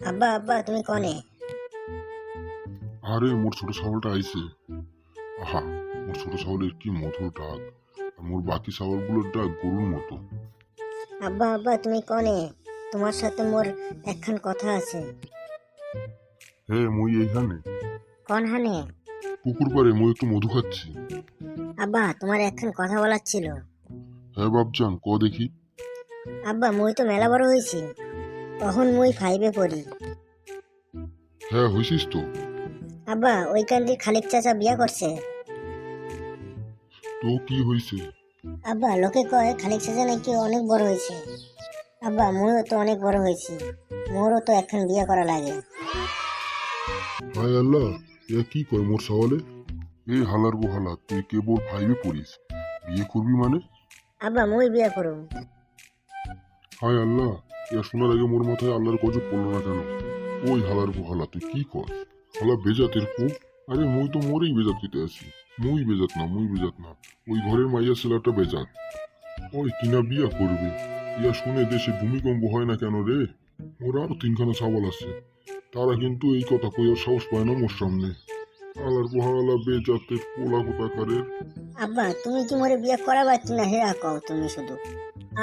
আব্বা আব্বা তুমি কনে? আরে মোর ছোট ছাগলটা আইছে। আহা, মোর ছোট ছাগলের কি মধুর ডাক। আর মোর বাকি ছাগলগুলোর ডাক গরুর মতো। আব্বা আব্বা তুমি কনে? তোমার সাথে মোর একখান কথা আছে। হ্যাঁ, মুই এইখানে কন হানে? পুকুর পাড়ে মুই একটু মধু খাচ্ছি। আব্বা তোমার একখান কথা বলার ছিল। হ্যাঁ বাপজান, ক দেখি। আব্বা মুই তো মেলা বড় হয়েছি, তখন মুই 5-এ পড়ি। হ্যাঁ, হইছিস তো। আব্বা ওইখান দিয়ে খালিক চাচা বিয়া করছে। তো কি হইছে? আব্বা লোকে কয় খালিক চাচা নাকি অনেক বড় হয়েছে। আব্বা মুইও তো অনেক বড় হয়েছি, মোরও তো একখান বিয়া করা লাগে। হায় আল্লাহ, এ কি কয় মোর ছাগলে? এই হালার হালা, তুই কেবল 5-এ পড়িস, বিয়ে করবি মানে? আব্বা মুই বিয়া করুম। হায় আল্লাহ, এ শোনার আগে মোর মাথায় আল্লাহর গজব পড়লো না কেন? ওই হালার হালা, তুই কি কর? হালা বেজাতের কো। আরে মুই তো মোরেই বেজাত দিতে আছি। মুই বেজাত না, ওই ঘরের মাইয়া ছেলেটা বেজাত। ওই কিনা বিয়া করবে। ইয়া শুনে দেশে ভূমিকম্প হয় না কেন রে? ওর আরো 3খানা ছাগল আছে, তারা কিন্তু এই কথা কইয়ার সাহস পায় না মোর সামনে। আলার বহালা বেজাতের পোলা কোথাকারের। আব্বা তুমি কি মোরে বিয়া করাবা কিনা হেরা কও তুমি শুধু।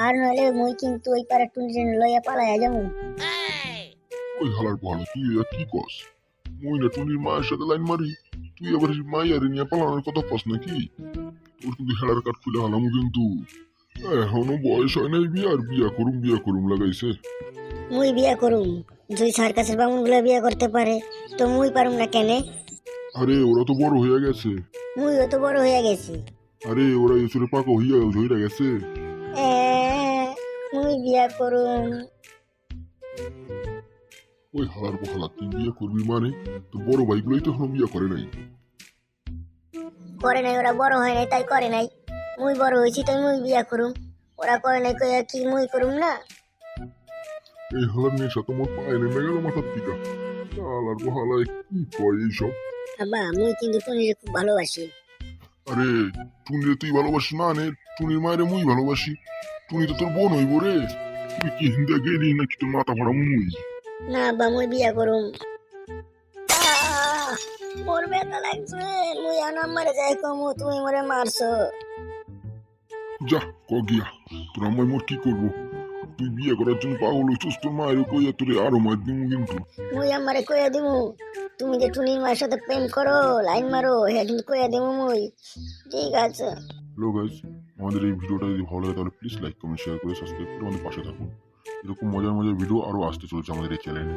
আর নইলে মুই কিন্তু ওই পারে টুনটুন লইয়া পালাইয়া যাবো। ওই হালার বহালা, তুই এরা কি কস? মুই না টুনির মায়ের সাথে লাইন মারি, তুই আবার মাইয়ারে নিয়ে পালানোর কথা কস নাকি? তোর কিন্তু হেলার কাঠ খুলে হালামু কিন্তু। এখনো বয়স হয় নাই বিয়ার, বিয়া করুম লাগাইছে। মুই বিয়া করুম, যদি সার্কাসের বামুন গুলা বিয়া করতে পারে তো মুই পারুম না কেনে? আরে ওরা তো বড় হইয়া গেছে। মুইও তো বড় হইয়া গেছি। আরে ওরা এসরে পাকা হইয়া ঝইরা গেছে। এ, মুই বিয়া করুম। ওই হালার বহালা, তুই বিয়ে করবি মানে? তো বড় ভাইগুলোই তো এখনো বিয়ে করে নাই। করে নাই, ওরা বড় হয় নাই তাই করে নাই। মুই বড় হয়েছি তাই মুই বিয়া করুম। ওরা করে নাই কইয়া কি মুই করুম না? এই হালার নেশা তো মোর পায়ে নেমে গেল মাথার দিকা। হালার বহালায় কি কয় এইসব? আব্বা মুই কিন্তু টুনিরে খুব ভালোবাসি। আরে টুনিরে তুই ভালোবাসি না নে, টুনির মায়েরে মুই ভালোবাসি। টুনি তো তোর বোন হইব রে। তুই কি হিন্দা গেলি নাকি তোর মাথা ভরা মুই? না আব্বা মুই বিয়া করুম। মোর ব্যথা লাগছে, মুই আনাম মারে যাই কমু, তুমি মোরে মারছো। যা ক গিয়া, তোর আমায় মোর কি করবো? তুই বিয়ে করার জন্য পাগল হইছিস, তোর মায়ের কইয়া তোরে আরো মার দিমু কিন্তু। মুই আমারে কইয়া দিমু তুমি যে টুনির মায়ের সাথে প্রেম করো, লাইন মারো, হ্যাঁ কিন্তু কইয়া দিমু মুই। ঠিক আছে। হ্যালো গাইজ, আমাদের এই ভিডিওটা যদি ভালো লাগে তাহলে প্লিজ লাইক কমেন্ট শেয়ার করে সাবস্ক্রাইব করে আমাদের পাশে থাকুন। এরকম মজার ভিডিও আরো আসতে চলেছে আমাদের এই চ্যানেলে।